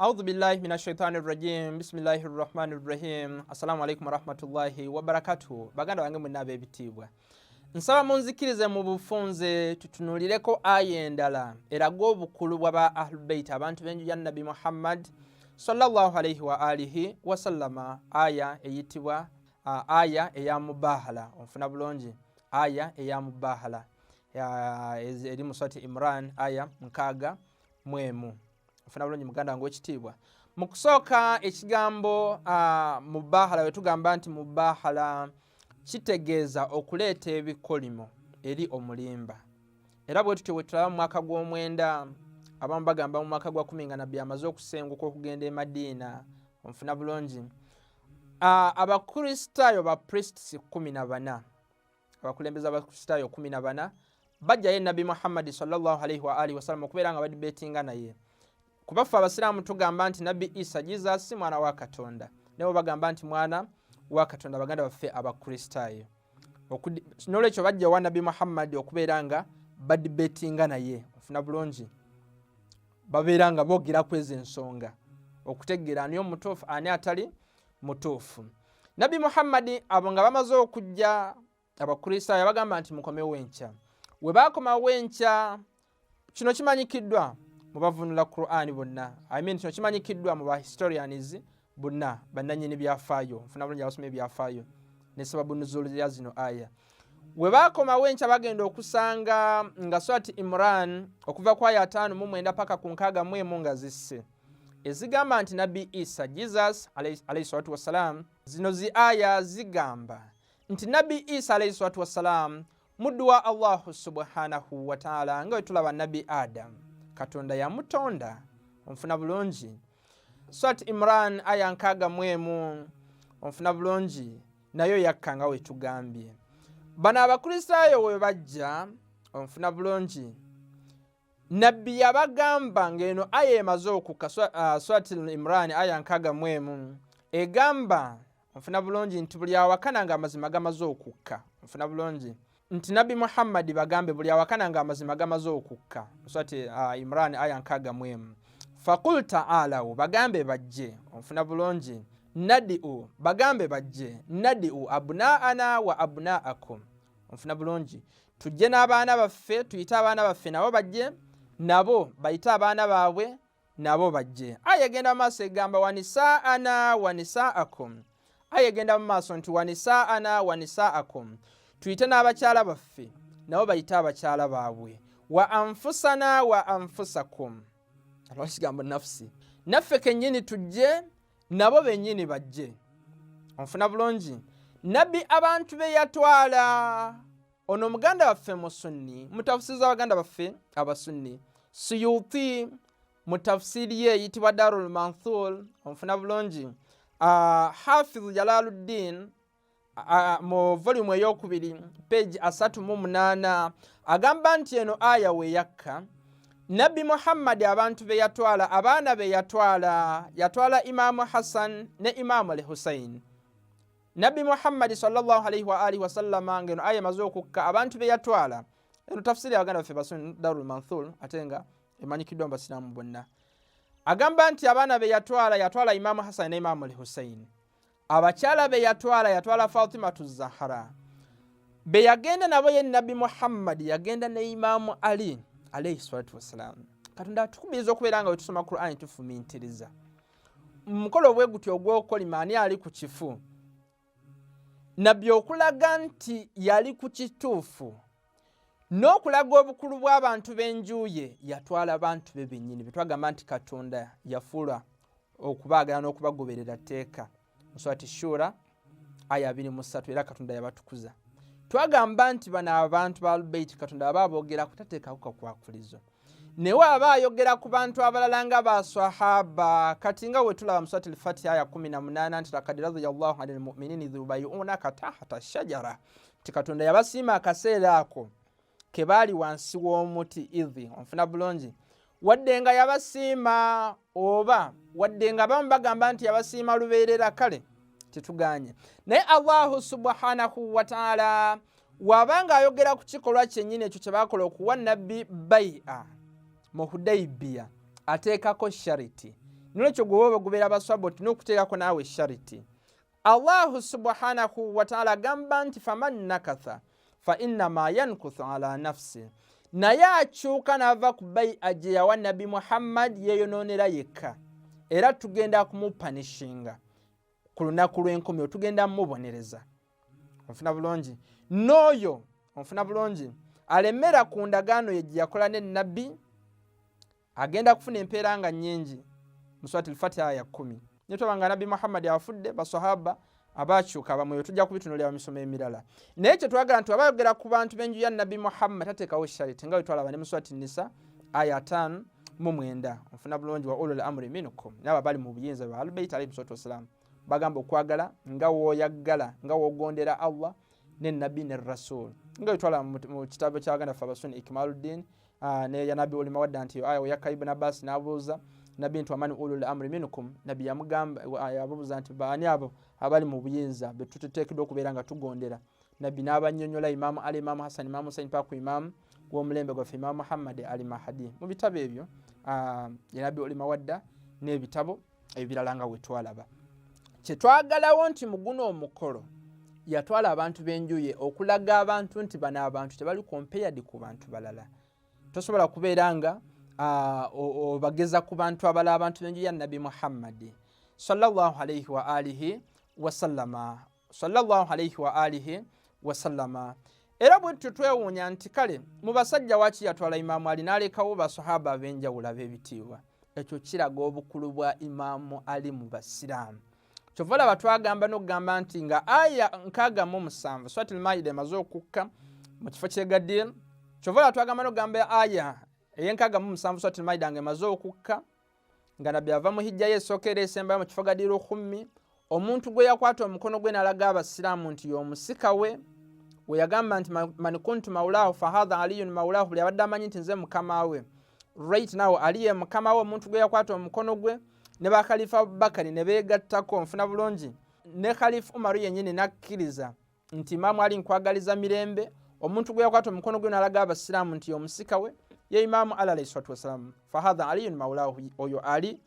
A'udhu billahi minash shaitanir rajim. Bismillahir rahmanir rahim. Assalamu alaikum warahmatullahi wabarakatuh. Baganda wange mwenna ebitibwa. Nsaba munzikirize mu bufunze tutunulireko aya endala eraga obukulu bwa Ahlul Bayt abantu b'enju ya Nabi Muhammad sallallahu alayhi wa alihi wa sallama. Aya eyitibwa aya eya mubahala. Onfuna bulungi aya eya mubahala eri mu surati Imran aya mukaaga mwemu. Onfuna bulungi muganda wange ekitibwa. Mu kusooka ekigambo mubahala wetugamba nti mubahala kitegeeza okuleeta ebikolimo eri omulimba. Era bwe tutyo bwe tulaba mu mwaka gw'omwenda abamu bagamba mu mwaka gwa 10 nga Nabbi amaze okusenguka okugenda e Madiina. Onfuna bulungi abakristaayo ba priests 14 abakulembeza abakristaayo 14 bajjayo Nabbi Muhammad sallallahu alayhi wa alihi wasallam okubeera nga badibetinga naye. Kubaffe abasiraamu tugamba nti Nabbi Isa Jesus si mwana wa Katonda, nebo bagamba nti mwana wa Katonda baganda baffe abakristaayo. N'olwekyo bajja wa Nabbi Muhammad okubeera nga badibetinga naye. Ofuna bulungi babeera nga boogera kweza ensonga okutegeera ani omutuufu ani atali mutuufu. Nabbi Muhammad abo nga bamaze okujja abakristaayo bagamba nti mukomewo enkya. We baakomawo enkya kino kimanyikiddwa mu bavunula Qur'an bonna. Kino kimanyikiddwa mu historians bonna bannanyini byafaayo. Nfuna bulungi abasoma ebyafaayo ne sababu nuzul ya zino aya. We baakomawo enkya bagenda okusanga nga surati Imran okuva ku aya 5 paka ku 6 nga zisse ezigamba nti Nabbi Isa Jesus alayhi salatu wassalam. Zino zi aya zigamba nti Nabbi Isa alayhi salatu wassalam muddu wa Allah subhanahu wa ta'ala nga wetulaba Nabbi Adam Katonda yamutonda. Onfuna bulungi surati Imran aya 6 onfuna bulungi nayo yakka nga wetugambye. Bano abakristaayo we bajja onfuna bulungi Nabbi yabagamba ng'eno aya emaze okukka surati Imran aya 6 egamba onfuna bulungi nti buli awakana nga amazima gamaze okukka. Onfuna bulungi nti Nabbi Muhammad bagambe buli awakana nga amazima gamaze okukka. Surati Imran aya 6 Faqul ta'alaw bagambe bajje. Onfuna bulungi nadi'u bagambe bajje nadi'u abna'ana wa abna'akum. Onfuna bulungi tujje n'abaana baffe tuyita abaana baffe nabo bajje nabo bayita abaana baabwe nabo bajje. Aya genda maaso egamba wanisa'ana wa nisa'akum. Aya genda maaso nti wanisa'ana wa nisa'akum tuyite n'abakyala baffe nabo bayita abakyala baabwe. Wa anfusana wa anfusakum. Kigambo nafsi naffe kennyini tujje nabo bennyini bajje. Onfuna bulungi Nabbi abantu be yatwala ono muganda waffe mu sunni mutafsiriza abaganda baffe abasunni Suyuti mu tafsiri ye eyitibwa Darul Manthur. Onfuna bulungi Hafiz Jalaluddin mu volume ey'okubiri page 38 agamba nti eno aya we yakka Nabbi Muhammad abantu be yatwala abaana be yatwala Imamu Hassan ne Imamu al-Hussein. Nabbi Muhammad sallallahu alayhi wa alihi wasallam ngeno aya mazo okukka abantu be yatwala eno tafsiri abaganda baffe basun Darul Manthur atenga emanyikiddwa mbasiramu bonna agamba nti abaana be yatwala Imamu Hassan ne Imamu al-Hussein. Abakyala be yatwala Fatimatu Zahra. Be yagenda nabo ye Nabbi Muhammad yagenda ne Imamu Ali alayhi salatu wassalam. Katonda tukubiriza okubeera nga wetusoma Qur'an tufumintiriza mukolo obwegutyo ogw'okolima ani ali ku kifu. Nabbi okulaga nti yali ku kituufu n'okulaga obukulu bw'abantu b'enjuye yatwala abantu be bennyini betwagamba nti Katonda yafuula okubaagala n'okubagoberera tteeka. Surati Shura aya 23 era Katonda yabatukuza. Twagamba nti bano abantu ba Al-Bayt Katonda aba boogera kutateekako kakwakulizo. Newe aba ayogera ku bantu abalala nga baswahaba kati nga we tulaba mu surati Al-Fatiha aya 18 nti laqad radiyallahu 'anil mu'minina idh yubayyi'unaka tahta ash-shajara. Katonda yabasiima akaseera ako ke baali wansi w'omuti idhi. Onfuna bulungi wadde nga yabasiima oba wadde nga bamu bagamba nti yabasiima lubeerera kale tetuganye. Naye Allahu subhanahu wa ta'ala wabanga ayogera ku kikolwa kyennyini ekyo kye baakola okuwa Nabbi bai'a mu Hudaybiya ateekako shariti nolwekyo gwe woba gubeera baswaba otina okuteekako naawe shariti. Allahu subhanahu wa ta'ala agamba nti faman nakatha fa innama yankuthu ala nafsi, naye akyuka n'ava ku bai'a gye yawa Nabi Muhammad yeeyonoonera yekka, era tugenda kumupanishinga ku lunaku lw'enkomyo, tugenda mubonereza. Onfuna bulungi? N'oyo onfuna bulungi alemera ku ndagaano ye gye yakola ne Nabbi agenda kufuna empeera nga nnyingi mu Suratul Fatiha ya 10. Netwabanga Nabi Muhammad afudde, basahaba abakyuka bamwe tujja kubitunulira mu misomo emirala. Naye kye twagala nti abayogera ku bantu b'enju ya Nabi Muhammad tateekawo shariti nga bwe twalaba ne mu Suratul Nisa aya 5:9. Onfuna bulungi wa ulul amri minkum, n'abo bali mu buyinza bwa Ahlul-Bayt alayhi salatu wassalam bagamba okwagala nga wooyagala nga woogondera Allah ne Nabi ne Rasul, nga bwe twalaba mu kitabo ky'Abaganda ffe Abasuni Ikmaluddin ne ya Nabi Mawadda nti aya ya Ibn Abbas n'abuuza Nabi nti wamani ulul amri minkum, Nabi yamugamba yabuuza nti baani abo abali mu buyinza be tuteekeddwa okubeera nga tugondera. Nabi n'abannyonnyola Imaamu Ali, Imaamu Hassan, Imaamu Hussein paka ku Imaamu w'omulembe gwaffe Imaamu Muhammad Ali Mahdi. Mu bitabo ebyo ya Nabi Mawadda n'ebitabo ebirala nga we twalaba. Kye twagalawo nti mu guno omukolo yatwala abantu b'enjuye okulaga abantu nti bano abantu tebali compared ku bantu balala. Tosobola kubeera nga obageza ku bantu abalala, abantu b'enju ya Nabi Muhammad sallallahu alayhi wa alihi wasallama, sallallahu alayhi wa alihi wasallama. Era bwe tutwewuunya nti kale mu basajja waki yatwala Imaamu Ali n'alekawo basahaba ab'enjawulo ab'ebitiibwa. Ekyo kiraga obukulu bwa Imaamu Ali mu basiraamu. Kyova olaba twagamba n'okugamba nti nga aya 67 Suratul Maida emaze okukka mu kifo ky'egaddira. Kyova olaba twagamba n'okugamba aya ey'enkaaga Suratul Maida nga emaze okukka nga Nabbi ava mu hijja ye esooka esembayo mu kifo Gadir Khummi, omuntu gwe yakwata omukono gwe n'alaga abasiraamu nti y'omusika we, we yagamba nti man kuntu maulahu fahadha aliyun maulahu, buli abadde amanyi nti nze mukama we. Right now Ali ye mukama we. Omuntu gwe yakwata omukono gwe ne ba Khalifa Abubakari ne beegattako, nfuna bulungi, ne Khalifa Umaru yennyini n'akkiriza nti Imaamu Ali nkwagaliza mirembe. Omuntu gwe yakwata omukono gwe n'alaga abasiraamu nti y'omusika we ye Imaamu Ali alayhi salatu wassalam, fahadha aliyun maulahu, oyo Ali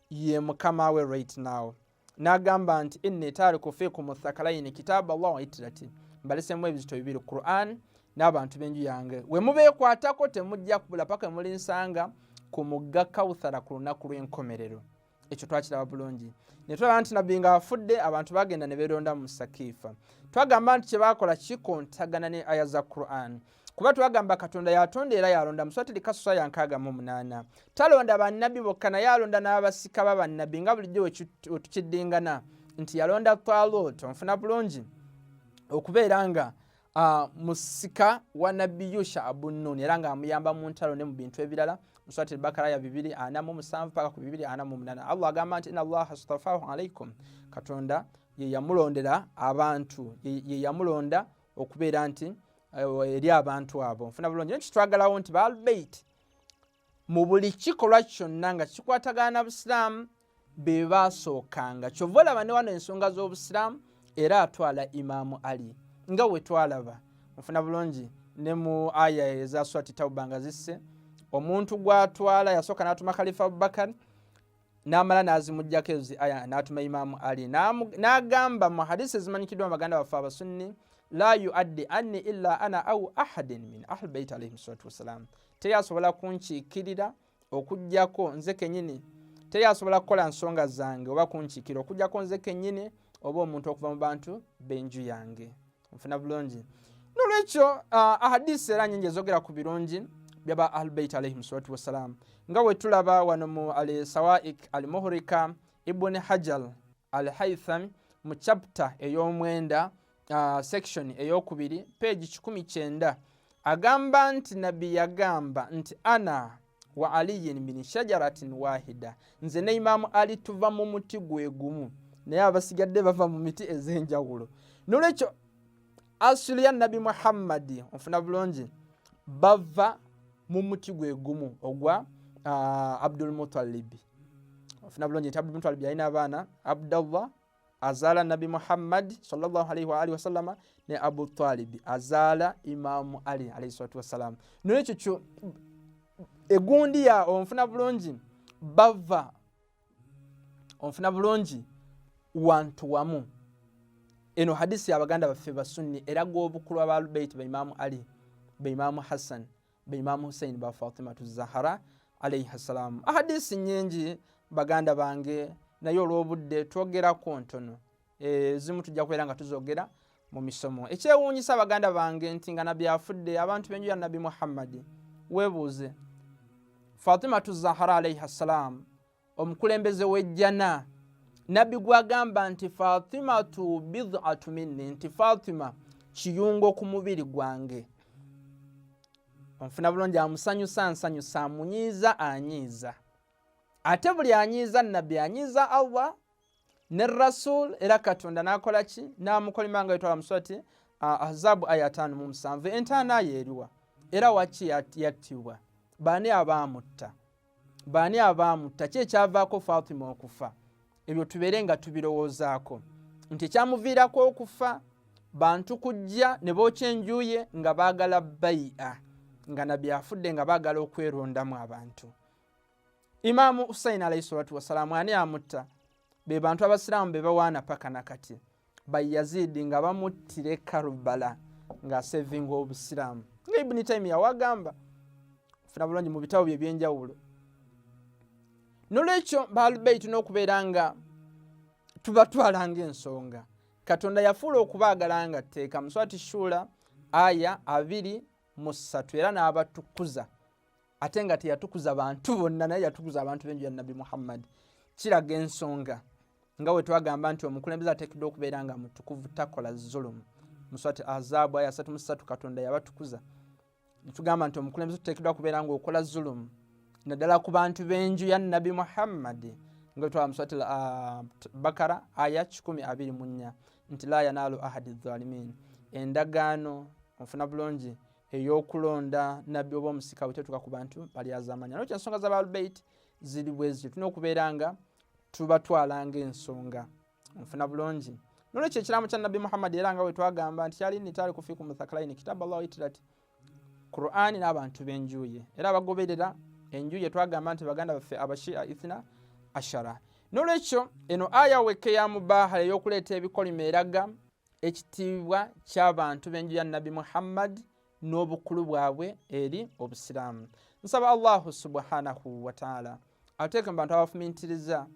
ye mukama we right now. N'agamba nti inni tariku fikum thakalaini kitaba Allah wa itrati, mbalesemu ebizito bibiri Quran n'abantu b'enju yange, we mubeekwatako temujja kubula paka mulinsanga ku mugga Kawuthara ku lunaku lw'enkomerero. Ekyo twakiraba bulungi. Ne tulaba nti Nabbi nga afudde abantu bagenda ne beeronda mu Sakifa. Twagamba nti kye baakola kikontagana ne aya za Quran, kuba twagamba Katonda yatonda era yalonda mu Suratul Kasusa ya 68. Talonda bannabbi bokka naye alonda n'abasika ba bannabbi nga bulijjo we tukiddingana nti yalonda Talut, onfuna bulungi, okubeera nga musika wa Nabbi Yusha Abu Nun, era nga amuyamba mu ntalo ne mu bintu ebirala. Mu Suratul Bakara ya 247 paka ku 248 Allah agamba nti inna Allaha astafahu alaykum, Katonda ye yamulondera abantu, ye yamulonda okubeera nti eri abantu abo. Nfuna bulungi nekyo twagalawo nti ba Ahlul-Bayt mu buli kikolwa kyonna nga kikwatagana n'Obusiraamu be baasookanga. Kyova olaba ne wano ensonga z'Obusiraamu era atwala Imaamu Ali nga we twalaba. Nfuna bulungi ne mu aya eza Surati Tawba nga zisse, omuntu gw'atwala yasooka n'atuma Khalifa Abubakar n'amala n'azimuggyako ezo aya n'atuma Imaamu Ali n'agamba mu hadisi ezimanyikiddwa mu baganda baffe Abasunni, la yuaddi anni illa ana au ahadin min Ahlul-Bayt alayhi salatu wassalam, teyasobola kunkiikirira okuggyako nze kennyini, teyasobola kukola nsonga zange oba kunkiikirira okuggyako nze kennyini oba omuntu okuva mu bantu b'enju yange. Nfuna bulungi. Nolwekyo ahadisi era nnyingi ezogera ku birungi byaba Ahlul-Bayt alayhi salatu wassalam, nga we tulaba wano mu al-Sawa'iq al-Muhrika Ibn Hajar al-Haythami mu chapter ey'omwenda section ey'okubiri page 19 agamba nti Nabbi yagamba nti ana wa aliyin min shajaratin wahida, nze ne Imaamu Ali tuva mu muti gwe gumu naye abasigadde bava mu miti ez'enjawulo. Nolwekyo asuli ya Nabi Muhammad, onfuna bulungi, bava mu muti gwe gumu ogwa Abdul Muttalib. Onfuna bulungi nti Abdul Muttalib yalina abaana Abdallah azaala Nabi Muhammad sallallahu alayhi wa alihi wasallama ne Abu Talib azaala Imaamu Ali alayhi salatu wassalam. Nolwekyo egundi ya onfuna bulungi bava onfuna bulungi wantu wamu. Eno hadisi abaganda baffe basunni eraga obukulu aba Ahlulbayt ba Imam Ali, ba Imam Hassan, ba Imam Hussein, ba Fatima Zahara alayhi salam. Hadisi nyingi baganda bange naye olw'obudde twogerako ntono. Zimu tujja kubeera nga tuzogera mu misomo. Ekyewuunyisa baganda bange nti nga nabbi afudde abantu b'enju ya Nabbi Muhammad. Weebuuze, Fatima Zahara alayhi salam omukulembeze w'ejjana, nabbi gwagamba nti Fatima bid'atu minni, nti Fatima kiyungo ku mubiri gwange. Onfuna bulungi, amusanyusa nsanyusa, amunyiiza anyiiza. Ate buli anyiiza nabbi anyiiza Allah ne Rasul, era Katonda n'akola ki? N'amukolima nga yetwala mu surati Ahzab aya 5:7. Entaana yeeriwa era waki yattibwa? Baani abaamutta? Baani abaamutta? Ki ekyavaako Fatima okufa? Ebyo tubeere nga tubirowoozaako nti ekyamuviirako okufa bantu kujja ne bookya enju ye nga baagala bai'a, nga nabbi afudde nga baagala okwerondamu abantu. Imaamu Hussein alayhi salatu wassalamu ani amutta? Be bantu abasiraamu be bawaana paka nakati, ba Yazid nga bamuttire Karbala nga asevinga obusiraamu. Nga Ibn Taymiyyah wagamba funa bulungi mu bitabo bye ebyenjawulo. Nolwekyo ba Ahlulbayt n'okubeera nga tubatwalanga ensonga, Katonda yafuula okubaagala nga tteeka. Mu surati Shura aya 23 era n'abatukuza, ate nga teyatukuza bantu bonna, naye yatukuza abantu b'enju ya Nabbi Muhammad. Kiraga ensonga nga we twagamba nti omukulembeze ateekeddwa okubeera nga mutukuvu, takola zulumu. Mu surati Ahzab aya 3:3 Katonda yabatukuza. Tugamba nti omukulembeze tuteekeddwa kubeera nga okola zulumu naddala ku bantu b'enju ya Nabbi Muhammad, nga twala mu surati Bakara aya 124 nti la yanaalu ahadi zalimin. Endagaano onfuna bulungi ey'okulonda nabbi oba omusika butetuuka ku bantu bali azamanya. Nolwekyo ensonga z'Abahlulbayt ziri bwezityo, tulina okubeera nga tubatwalanga ensonga. Onfuna bulungi. Nolwekyo ekiraamo kya Nabbi Muhammad era nga we twagamba nti kyali nitaali kufiikum muthaqalaini kitabu Allah itirati, Qur'ani n'abantu b'enju ye, era abagoberera enju ye twagamba nti baganda baffe abashia ithna ashara. Nolwekyo eno aya weke ya mubahala ey'okuleeta ebikolimo eraga ekitiibwa ky'abantu b'enju ya Nabbi Muhammad n'obukulu bwabwe eri obusiraamu. Nsaba Allahu subhanahu wa ta'ala ateeke mu bantu abafumintiriza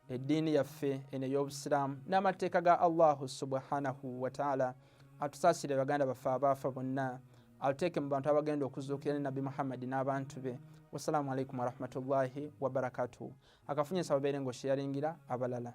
eddiini yaffe eno ey'obusiraamu n'amateeka ga Allahu subhanahu wa ta'ala, atusaasire baganda baffe abaafa bonna, atuteeke mu bantu abagenda okuzuukira ne Nabbi Muhammad n'abantu be. Wassalamu alaikum warahmatullahi wabarakatuhu. Akafunye nsaba beere ng'osheyaringira abalala.